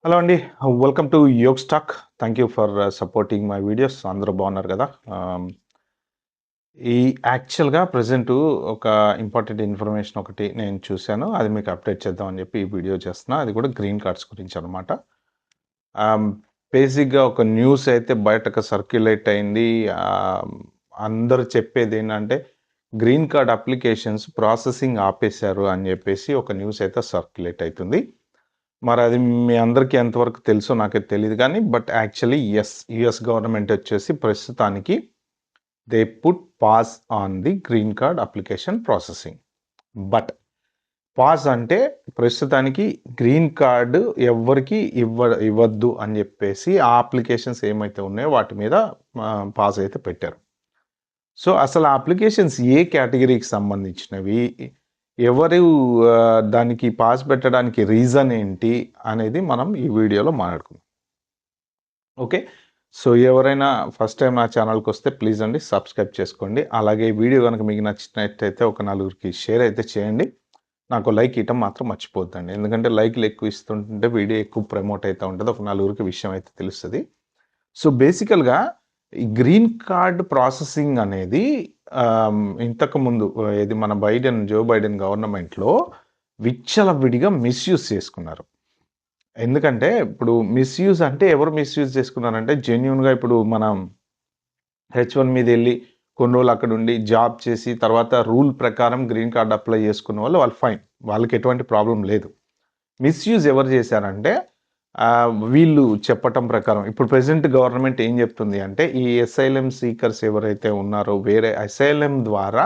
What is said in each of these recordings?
Hello అండి. Welcome to యోగ్ స్టాక్. Thank you for supporting my videos. అందరూ బాగున్నారు కదా? ఈ యాక్చువల్‌గా ప్రెజెంటు ఒక ఇంపార్టెంట్ ఇన్ఫర్మేషన్ ఒకటి నేను చూశాను. అది మీకు అప్డేట్ చేద్దామని చెప్పి ఈ వీడియో చేస్తున్నా. అది కూడా గ్రీన్ కార్డ్స్ గురించనమాట. ఆహ్, బేసిక్‌గా ఒక న్యూస్ అయితే బయటకు సర్క్యులేట్ అయింది. అందరూ చెప్పేదేంటంటే గ్రీన్ కార్డ్ అప్లికేషన్స్ ప్రాసెసింగ్ ఆపేశారు అని చెప్పేసి ఒక న్యూస్ అయితే సర్క్యులేట్ అయితుంది. మరది మీ అందరికీ ఎంతవరకు తెలుసో నాకైతే తెలీదు గానీ, బట్ యాక్చువల్లీ యూఎస్ గవర్నమెంట్ వచ్చేసి ప్రస్తుతానికి they put pause on the green card application processing. But pause అంటే ప్రస్తుతానికి గ్రీన్ కార్డ్ ఎవ్వరికీ ఇవ్వద్దు అని జెప్పేసి ఆ అప్లికేషన్స్ ఏమైతే ఉన్నాయో వాటి మీద పాజ్ అయితే పెట్టారు. సో, అసలు ఆ అప్లికేషన్స్ ఏ కేటగిరీకి సంబంధించినవి? ఎవరు దానికి పాస్ పెట్టడానికి రీజన్ ఏంటి? అనేది మనం ఈ వీడియోలో మాట్లాడుకుందాం. ఓకే. సో, ఎవరైనా ఫస్ట్ టైమ్ నా ఛానల్‌కొస్తే ప్లీజ్ అండి సబ్స్క్రైబ్ చేసుకోండి. అలాగే ఈ వీడియో గనుక మీకు నచ్చినట్టయితే ఒక నలుగురికి షేర్ అయితే చేయండి. నాకు లైక్ ఇయ్యటం మాత్రం మర్చిపోవద్దండి. ఎందుకంటే లైక్‌లు ఎక్కువ ఇస్తుంటే వీడియో ఎక్కువ ప్రమోట్ అయితా ఉంటది. ఒక నలుగురికి విషయం అయితే తెలుస్తది. సో, బేసికల్‌గా ఈ గ్రీన్ కార్డ్ ప్రాసెసింగ్ అనేది ఇంతకుముందు ఇది మన జో బైడెన్ గవర్నమెంట్‌లో విచ్చలవిడిగా మిస్‌యూజ్ చేసుకున్నారు. ఎందుకంటే ఇప్పుడు మిస్‌యూజ్ అంటే ఎవరు మిస్‌యూజ్ చేసుకున్నారంటే జెన్యూన్‌గా ఇప్పుడు మనం హెచ్-1 మీదెళ్లి కొన్ని రోజులు అక్కడుండి జాబ్ చేసి తర్వాత రూల్ ప్రకారం గ్రీన్ కార్డ్ అప్లై చేసుకున్న వాళ్ళు ఫైన్. వాళ్ళకి ఎటువంటి ప్రాబ్లమ్ లేదు. మిస్‌యూజ్ ఎవరు చేశారంటే వీళ్ళు చెప్పటం ప్రకారం ఇప్పుడు ప్రెజెంట్ గవర్నమెంట్ ఏం చెప్తుంది అంటే ఈ అసైలమ్ సీకర్స్ ఎవరైతే ఉన్నారో వేరే అసైలమ్ ద్వారా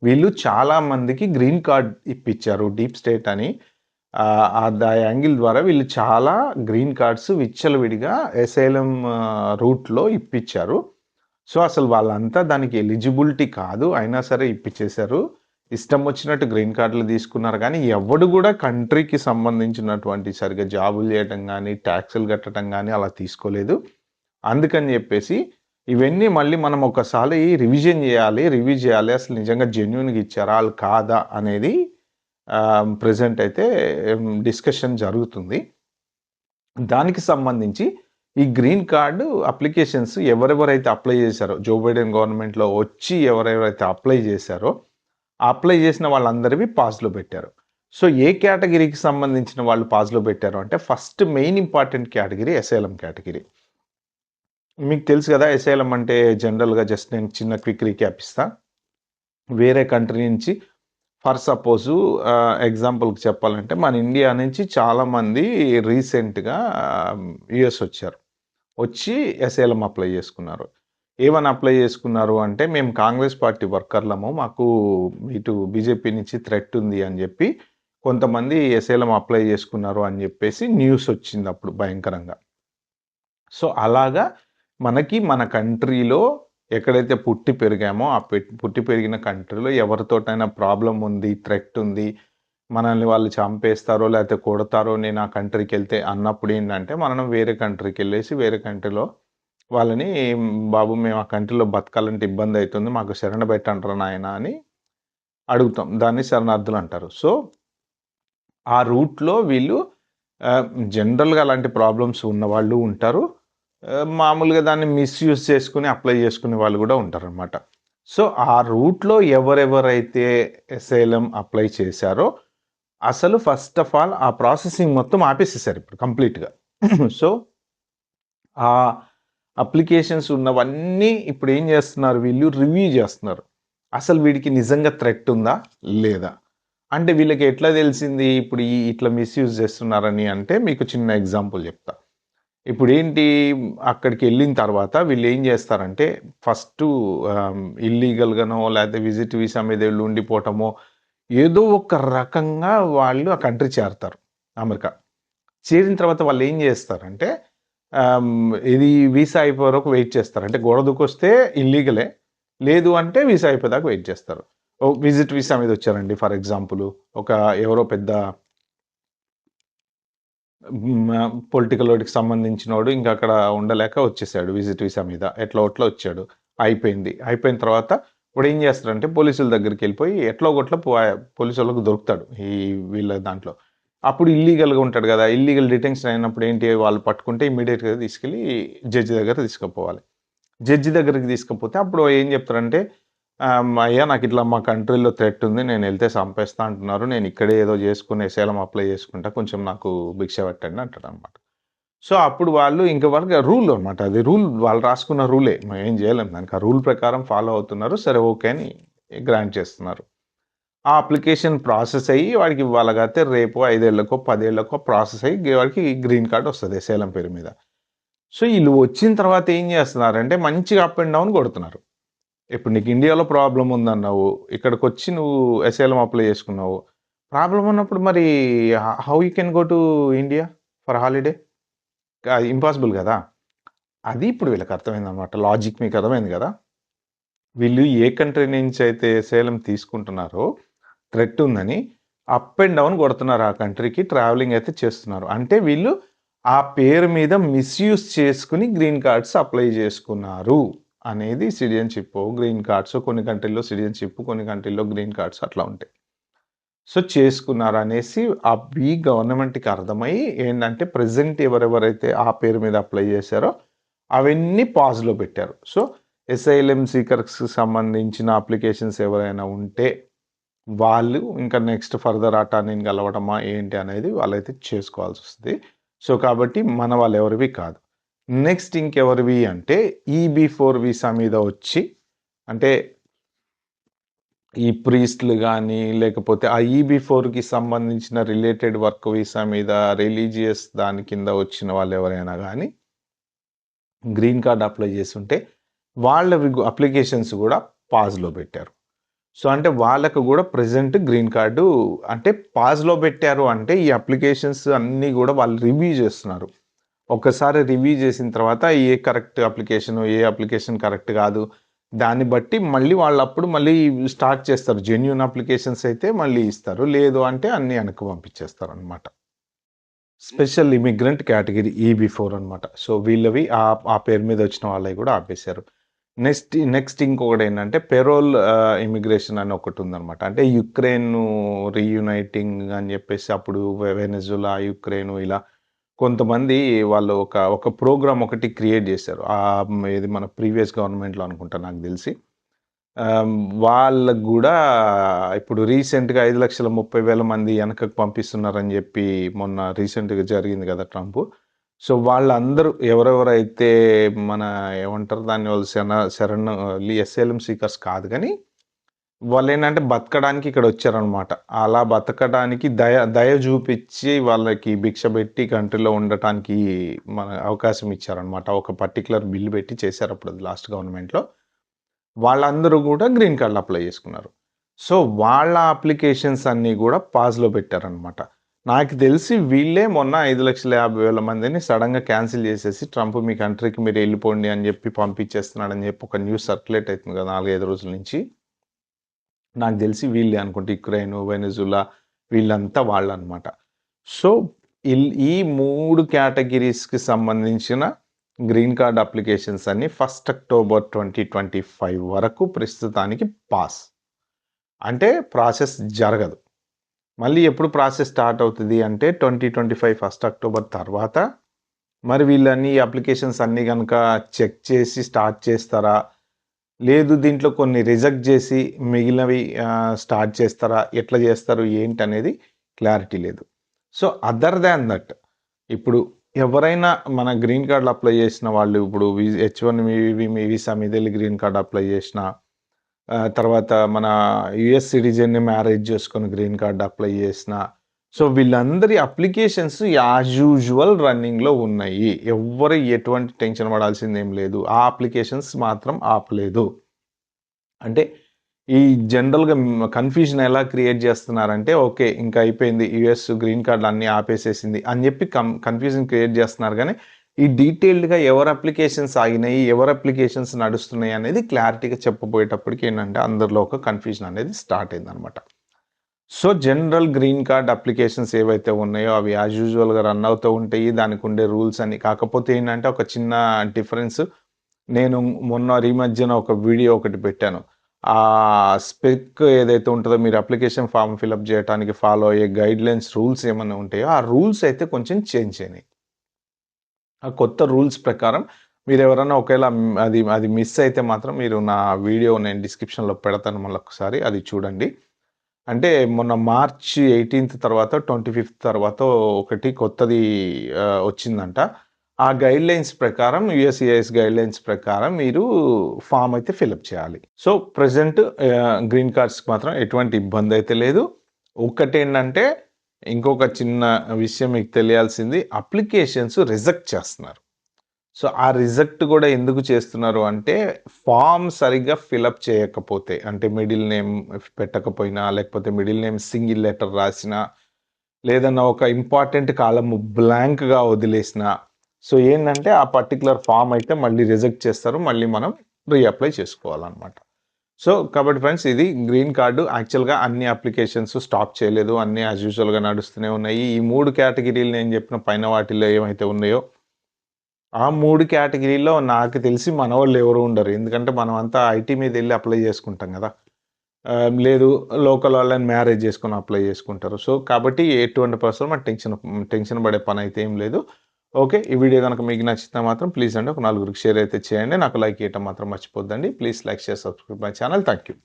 వీళ్ళు చాలా మందికి గ్రీన్ కార్డ్ ఇప్పించారు. డీప్ స్టేట్ అని యాంగిల్ ద్వారా వీళ్ళు చాలా గ్రీన్ కార్డ్స్ విచ్చలవిడిగా అసైలమ్ రూట్‌లో ఇప్పించారు. సో, అసలు వాళ్ళంతా దానికి ఎలిజిబిలిటీ కాదు. అయినా సరే ఇప్పించేశారు. ఇష్టం వచ్చినట్టు గ్రీన్ కార్డులు తీసుకున్నారు కానీ, ఎవడు కూడా కంట్రీకి సంబంధించినటువంటి సరిగ్గా జాబులు చేయటం గానీ, టాక్సులు కట్టడం గానీ అలా తీసుకోలేదు. అందుకని చెప్పేసి ఇవన్నీ మళ్ళీ మనం ఒకసారి రివిజన్ చేయాలి. రివ్యూ చేయాలి. అసలు నిజంగా జెన్యూన్‌గా ఇచ్చారా? ఆళ్ళు కాదా? అనేది ప్రెజెంట్ అయితే డిస్కషన్ జరుగుతుంది. దానికి సంబంధించి ఈ గ్రీన్ కార్డ్ అప్లికేషన్స్ ఎవరెవరైతే అప్లై చేశారో, జో బైడెన్ గవర్నమెంట్‌లో వచ్చి ఎవరెవరైతే అప్లై చేశారో, అప్లై చేసిన వాళ్ళందరివి పాస్‌లో పెట్టారు. సో, ఏ కేటగిరీకి సంబంధించిన వాళ్ళు పాస్‌లో పెట్టారు అంటే first main important category asylum category. మీకు తెలుసు కదా! అసైలమ్ అంటే జనరల్‌గా జస్ట్ నేను చిన్న క్విక్ రీక్యాప్ ఇస్తా. వేరే కంట్రీ నుంచి ఫర్ సపోజు ఎగ్జాంపుల్‌కి చెప్పాలంటే మన ఇండియా నుంచి చాలామంది రీసెంట్‌గా యూఎస్ వచ్చారు. వచ్చి అసైలమ్ అప్లై చేసుకున్నారు. ఏమని అప్లై చేసుకున్నారు అంటే, మేము కాంగ్రెస్ పార్టీ వర్కర్‌లము. మాకు ఇటు బీజేపీ నుంచి థ్రెట్ ఉంది అని జెప్పి కొంతమంది అసైలమ్ అప్లై చేసుకున్నారు అని జెప్పేసి న్యూస్ వచ్చిందప్పుడు భయంకరంగా. సో, అలాగా మనకి మన కంట్రీలో ఎక్కడైతే పుట్టి పెరిగామో, ఆ పుట్టి పెరిగిన కంట్రీలో ఎవరితోటైనా ప్రాబ్లమ్ ఉంది, థ్రెట్ ఉంది, మనల్ని వాళ్ళు చంపేస్తారో, లేకపోతే కొడతారో నేను ఆ కంట్రీకెళ్తే అన్నప్పుడు ఏంటంటే, మనం వేరే కంట్రీకెళ్ళేసి వేరే కంట్రీలో వాళ్ళని బాబు మేము ఆ కంట్రీలో బతకాలంటే ఇబ్బందయితుంది. మాకు శరణ పెట్టండ్రా నాయనా అని అడుగుతాం. దాన్ని శరణార్థులు అంటారు. సో, ఆ రూట్‌లో వీళ్ళు జనరల్‌గా అలాంటి ప్రాబ్లమ్స్ ఉన్నవాళ్ళు ఉంటారు. మామూలుగా దాన్ని మిస్‌యూజ్ చేసుకొని అప్లై చేసుకునే వాళ్ళు గూడా ఉంటారనమాట. సో, ఆ రూట్‌లో ఎవరెవరైతే అసైలమ్ అప్లై చేశారో, అసలు ఫస్ట్ ఆఫ్ ఆల్ ఆ ప్రాసెసింగ్ మొత్తం ఆపేసేసారు ఇప్పుడు కంప్లీట్‌గా. సో, ఆ అప్లికేషన్స్ ఉన్నవన్నీ ఇప్పుడు ఏం చేస్తున్నారు వీళ్ళు రివ్యూ చేస్తున్నారు. అసలు వీడికి నిజంగా థ్రెట్ ఉందా? లేదా? అంటే వీళ్ళకి ఎట్లా తెలిసింది ఇప్పుడు ఇట్లా మిస్‌యూజ్ చేస్తున్నారని అంటే మీకు చిన్న ఎగ్జాంపుల్ చెప్తా. ఇప్పుడేంటి అక్కడికెళ్ళిన తర్వాత వీళ్ళేం జేస్తారంటే ఫస్టు ఇల్లీగల్‌గానో లేతే విజిట్ వీసా మీద ఎళ్లి ఉండిపోవటమో, ఏదో ఒక రకంగా వాళ్ళు ఆ కంట్రీ చేరతారు అమెరికా. చేరిన తర్వాత వాళ్ళేం జేస్తారంటే ఇది వీసా అయిపోయే వరకు వెయిట్ చేస్తారు. అంటే గోడ దూకొస్తే ఇల్లీగలే. లేదు అంటే వీసా అయిపోయేదాకా వెయిట్ చేస్తారు. విజిట్ వీసా మీద వచ్చారండి ఫర్ ఎగ్జాంపుల్. ఒక ఎవరో పెద్ద పొలిటికలోడికి సంబంధించినోడు ఇంక అక్కడ ఉండలేక వచ్చేసాడు విజిట్ వీసా మీద. ఎట్లో గొట్ల వచ్చాడు. అయిపోయింది. అయిపోయిన తర్వాత ఇప్పుడేం చేస్తాడంటే పోలీసుల దగ్గరికెళ్ళిపోయి ఎట్లో గొట్ల పోలీసోళ్ళకి దొరుకుతాడు. వీళ్ళ దాంట్లో. అప్పుడు ఇల్లీగల్‌గా ఉంటాడు గదా! ఇల్లీగల్ డిటెన్షన్ అయినప్పుడు ఏంటి వాళ్ళు పట్టుకుంటే ఇమ్మీడియేట్‌గా తీసుకెళ్ళి జడ్జి దగ్గర తీసుకుపోవాలి. జడ్జి దగ్గరికి తీసుకపోతే అప్పుడు ఏం చెప్తారంటే, "అయ్యా నాకిట్లా మా కంట్రీలో థ్రెట్ ఉంది. నేనెళ్తే చంపేస్తా అంటున్నారు. నేను ఇక్కడే ఏదో చేసుకొని అసైలం అప్లై చేసుకుంటా. కొంచెం నాకు భిక్ష పెట్టండి" అంటాడనమాట. సో, అప్పుడు వాళ్ళు ఇంక వాళ్ళకి రూల్ అనమాట. అది రూల్ వాళ్ళు రాసుకున్న రూలే. మనం ఏం చేయలేం దానికి. ఆ రూల్ ప్రకారం ఫాలో అవుతున్నారు. సరే ఓకే అని గ్రాంట్ చేస్తున్నారు. ఆ అప్లికేషన్ ప్రాసెస్ అయ్యి వాడికి ఇవాళ రేపో 5 ఏళ్లకో, 10 ఏళ్లకో ప్రాసెస్ అయ్యి వాడికి గ్రీన్ కార్డ్ వస్తది అసైలం పేరు మీద. సో, ఈళ్ళు వచ్చిన తర్వాత ఏం చేస్తున్నారంటే మంచిగా అప్ అండ్ డౌన్ కొడుతున్నారు. ఇప్పుడు నీకు ఇండియాలో ప్రాబ్లమ్ ఉందన్నావు. ఇక్కడికొచ్చి నువ్వు అసైలం అప్లై చేసుకున్నావు. ప్రాబ్లమ్ ఉన్నప్పుడు మరి how you can go to India for holiday? Impossible గదా! అది ఇప్పుడు వీళ్ళకి అర్థమైందనమాట. లాజిక్ మీకు అర్థమైంది గదా! వీళ్ళు ఏ కంట్రీ నుంచయితే అసైలం తీసుకుంటున్నారో థ్రెట్ ఉందని అప్ అండ్ డౌన్ కొడుతున్నారు ఆ కంట్రీకి. ట్రావెలింగ్ అయితే చేస్తున్నారు. అంటే వీళ్ళు ఆ పేరు మీద మిస్‌యూజ్ చేసుకొని గ్రీన్ కార్డ్స్ అప్లై చేసుకున్నారు అనేది సిటిజన్‌షిప్పో, గ్రీన్ కార్డ్సో కొన్ని కంట్రీ‌ల్లో సిటిజన్‌షిప్, కొన్ని కంట్రీ‌ల్లో గ్రీన్ కార్డ్స్ అట్లా ఉంటాయి. సో, చేసుకున్నారనేసి అవి గవర్నమెంట్‌కి అర్థమై ఏంటంటే ప్రెజెంట్ ఎవరెవరైతే ఆ పేరు మీద అప్లై చేశారో అవన్నీ పాజ్‌లో పెట్టారు. సో, అసైలమ్ సీకర్స్‌కి సంబంధించిన అప్లికేషన్స్ ఎవరైనా ఉంటే వాళ్ళు ఇంకా నెక్స్ట్ ఫర్దర్ అటార్నీని కలవడమా ఏంటి అనేది వాళ్ళైతే చేసుకోవాల్సొస్తది. సో, కాబట్టి మన వాళ్ళెవరివి కాదు. నెక్స్ట్ ఇంకెవరివి అంటే ఈబీ4 వీసా మీద వచ్చి అంటే ఈ ప్రీస్ట్‌లు గాని, లేకపోతే ఆ ఈబీ4కి సంబంధించిన రిలేటెడ్ వర్క్ వీసా మీద రిలీజియస్ దాని కింద వచ్చిన వాళ్ళెవరైనా గాని గ్రీన్ కార్డ్ అప్లై చేసుంటే వాళ్ళవి అప్లికేషన్స్ గూడా పాజ్‌లో పెట్టారు. సో, అంటే వాళ్ళకి గూడా ప్రెజెంట్ గ్రీన్ కార్డు అంటే పాజ్‌లో పెట్టారు అంటే ఈ అప్లికేషన్స్ అన్నీ గూడా వాళ్ళు రివ్యూ జేస్తున్నారు. ఒక్కసారి రివ్యూ జేసిన తర్వాత ఏ కరెక్ట్ అప్లికేషను, ఏ అప్లికేషన్ కరెక్ట్ గాదు. దాన్ని బట్టి మళ్ళీ వాళ్ళప్పుడు మళ్ళీ స్టార్ట్ చేస్తారు. జెన్యూన్ అప్లికేషన్స్ అయితే మళ్ళీ ఇస్తారు. లేదు అంటే అన్నీ వెనక్కి పంపించేస్తారనమాట. స్పెషల్ ఇమిగ్రెంట్ కేటగిరీ ఈబీ4 అనమాట. సో, వీళ్ళవి ఆ పేరు మీద వచ్చిన వాళ్ళయి గూడా ఆపేశారు. నెక్స్ట్ ఇంకొకటేంటంటే పెరోల్ ఇమిగ్రేషన్ అని ఒకటుందనమాట. అంటే యుక్రెయిన్‌ను రీయునైటింగ్ అని జెప్పేసి అప్పుడు వెనెజులా, యుక్రెయిన్ ఇలా కొంతమంది వాళ్ళు ఒక ప్రోగ్రామ్ ఒకటి క్రియేట్ జేశారు. ఇది మన ప్రీవియస్ గవర్నమెంట్‌లో అనుకుంటా నాకు దెలిసి. ఆహ్, వాళ్ళకి గూడా ఇప్పుడు రీసెంట్‌గా 5,30,000 మంది ఎనకకు పంపిస్తున్నారని జెప్పి మొన్న రీసెంట్‌గా జరిగింది గదా! ట్రంపు. సో, వాళ్ళందరూ ఎవరెవరైతే మన ఏమంటారు దాన్ని వాళ్ళు అసైలమ్ సీకర్స్ కాదు గానీ, వాళ్ళేంటంటే బతకడానికి ఇక్కడొచ్చారనమాట. అలా బతకడానికి దయ జూపిచ్చి వాళ్ళకి భిక్ష బెట్టి కంట్రీలో ఉండటానికి మన అవకాశం ఇచ్చారనమాట. ఒక పర్టిక్యులర్ బిల్ బెట్టి చేశారప్పుడు అది లాస్ట్ గవర్నమెంట్‌లో. వాళ్ళందరూ గూడా గ్రీన్ కార్డ్‌లు అప్లై జేసుకున్నారు. సో, వాళ్ళ అప్లికేషన్స్ అన్నీ గూడా పాజ్‌లో పెట్టారనమాట. నాకు తెలిసి వీళ్ళే మొన్న 5,50,000 మందిని సడెన్‌గా క్యాన్సిల్ జేసేసి ట్రంప్ మీ కంట్రీకి మీరెళ్ళిపోండి అని జెప్పి పంపించేస్తున్నాడని జెప్పి ఒక న్యూస్ సర్క్యులేట్ అయితుంది గదా! 4, 5 రోజుల నుంచి. నాకు దెలిసి వీళ్ళే అనుకుంట. యుక్రెయిన్, వెనెజులా వీళ్ళంతా వాళ్ళనమాట. సో, ఈ 3 కేటగిరీస్‌కి సంబంధించిన గ్రీన్ కార్డ్ అప్లికేషన్స్ అన్నీ 1 అక్టోబర్ 2025 వరకు ప్రస్తుతానికి పాస్. అంటే ప్రాసెస్ జరగదు. మళ్ళీ ఎప్పుడు ప్రాసెస్ స్టార్ట్ అవుతది అంటే 2025 1 అక్టోబర్ తర్వాత మరి వీళ్ళన్నీ అప్లికేషన్స్ అన్నీ గనక చెక్ చేసి స్టార్ట్ చేస్తారా? లేదు దీంట్లో కొన్ని రిజెక్ట్ జేసి మిగిలినవి స్టార్ట్ చేస్తారా? ఎట్లా జేస్తారు? ఏంటనేది క్లారిటీ లేదు. సో, అదర్ దాన్ దట్ ఇప్పుడు ఎవరైనా మన గ్రీన్ కార్డ్‌లు అప్లై చేసిన వాళ్ళు ఇప్పుడు H1 visa మీదెళ్లి green card apply చేసినా, తర్వాత మన యూఎస్ సిటిజన్‌ని మ్యారేజ్ చేసుకొని గ్రీన్ కార్డ్ అప్లై చేసినా, సో, వీళ్ళందరి అప్లికేషన్స్ యాజ్ యూజువల్ రన్నింగ్‌లో ఉన్నాయి. ఎవ్వరు ఎటువంటి టెన్షన్ పడాల్సిందేం లేదు. ఆ అప్లికేషన్స్ మాత్రం ఆపలేదు. అంటే ఈ జనరల్‌గా కన్‌ఫ్యూజన్ ఎలా క్రియేట్ జేస్తున్నారంటే, ఓకే. ఇంక అయిపోయింది. యూఎస్ గ్రీన్ కార్డ్‌లు అన్నీ ఆపేసేసింది అని జెప్పి కన్‌ఫ్యూజన్ క్రియేట్ జేస్తున్నారు గానీ, ఈ డీటెయిల్డ్‌గా ఎవరి అప్లికేషన్స్ ఆగినాయి, ఎవరి అప్లికేషన్స్ నడుస్తున్నాయి అనేది క్లారిటీగా చెప్పబోయేటప్పటికి ఏంటంటే, అందరిలో ఒక కన్‌ఫ్యూజన్ అనేది స్టార్ట్ అయిందనమాట. So, general green card applications ఏవైతే ఉన్నాయో, అవి యాజ్ యూజువల్‌గా రన్ అవుతూ ఉంటాయి. దానికుండే రూల్స్ అన్ని. కాకపోతే ఏంటంటే, ఒక చిన్న డిఫరెన్స్ నేను మొన్న ఈ మధ్యన ఒక వీడియో ఒకటి పెట్టాను. ఆ స్పెక్ ఏదైతే ఉంటదో మీరు అప్లికేషన్ ఫార్మ్ ఫిలప్ జేయటానికి ఫాలో అయ్యే గైడ్‌లైన్స్, రూల్స్ ఏమన్నా ఉంటాయో, ఆ రూల్స్ అయితే కొంచెం చేంజ్ అయినాయి. ఆ కొత్త రూల్స్ ప్రకారం మీరెవరన్నా ఒకవేళ అది మిస్ అయితే మాత్రం మీరు నా వీడియో నేను డిస్క్రిప్షన్‌లో పెడతాను మళ్ళొకసారి అది చూడండి. అంటే మొన్న మార్చ్ 18 తర్వాత 25 తర్వాతో ఒకటి కొత్తది వచ్చిందంట. ఆ గైడ్‌లైన్స్ ప్రకారం యూఎస్‌సిఐఎస్ గైడ్‌లైన్స్ ప్రకారం మీరు ఫార్మ్ అయితే ఫిలప్ చేయాలి. సో, ప్రెజెంట్ గ్రీన్ కార్డ్స్‌కి మాత్రం ఎటువంటి ఇబ్బందయితే లేదు. ఒక్కటేంటంటే ఇంకొక చిన్న విషయం మీకు తెలియాల్సింది అప్లికేషన్స్ రిజెక్ట్ చేస్తున్నారు. సో, ఆ రిజెక్ట్ గూడా ఎందుకు చేస్తున్నారు అంటే, ఫార్మ్ సరిగ్గా ఫిలప్ చేయకపోతే, అంటే మిడిల్ నేమ్ పెట్టకపోయినా, లేకపోతే మిడిల్ నేమ్ సింగిల్ లెటర్ రాసినా, లేదన్నా ఒక ఇంపార్టెంట్ కాలమ్ బ్లాంక్‌గా వదిలేసినా, సో, ఏందంటే ఆ పర్టిక్యులర్ ఫార్మ్ అయితే మళ్ళీ రిజెక్ట్ చేస్తారు. మళ్ళీ మనం రీఅప్లై చేసుకోవాలనమాట. సో, కాబట్టి ఫ్రెండ్స్ ఇది గ్రీన్ కార్డ్ యాక్చువల్‌గా అన్ని అప్లికేషన్స్ స్టాప్ చేయలేదు. అన్నీ యాజ్ యూజువల్‌గా నడుస్తూనే ఉన్నాయి. ఈ 3 కేటగిరీలు నేను చెప్పిన పైన వాటిల్లో ఏమైతే ఉన్నాయో ఆ 3 కేటగిరీలో నాకు తెలిసి మనోళ్ళు ఎవరు ఉండరు. ఎందుకంటే మనమంతా ఐటీ మీదెళ్లి అప్లై చేసుకుంటాం గదా! లేదు లోకల్ వాళ్ళని మ్యారేజ్ చేసుకొని అప్లై చేసుకుంటారు. సో, కాబట్టి ఎటువంటి పర్సన్ మనకు టెన్షన్ పడే పనైతే ఏం లేదు. ఓకే. ఈ వీడియో గనుక మీకు నచ్చితే మాత్రం ప్లీజ్ అండి ఒక నలుగురికి షేర్ అయితే చేయండి. నాకు లైక్ చేయటం మాత్రం మర్చిపోద్దండి. Please like, share, subscribe my channel. Thank you.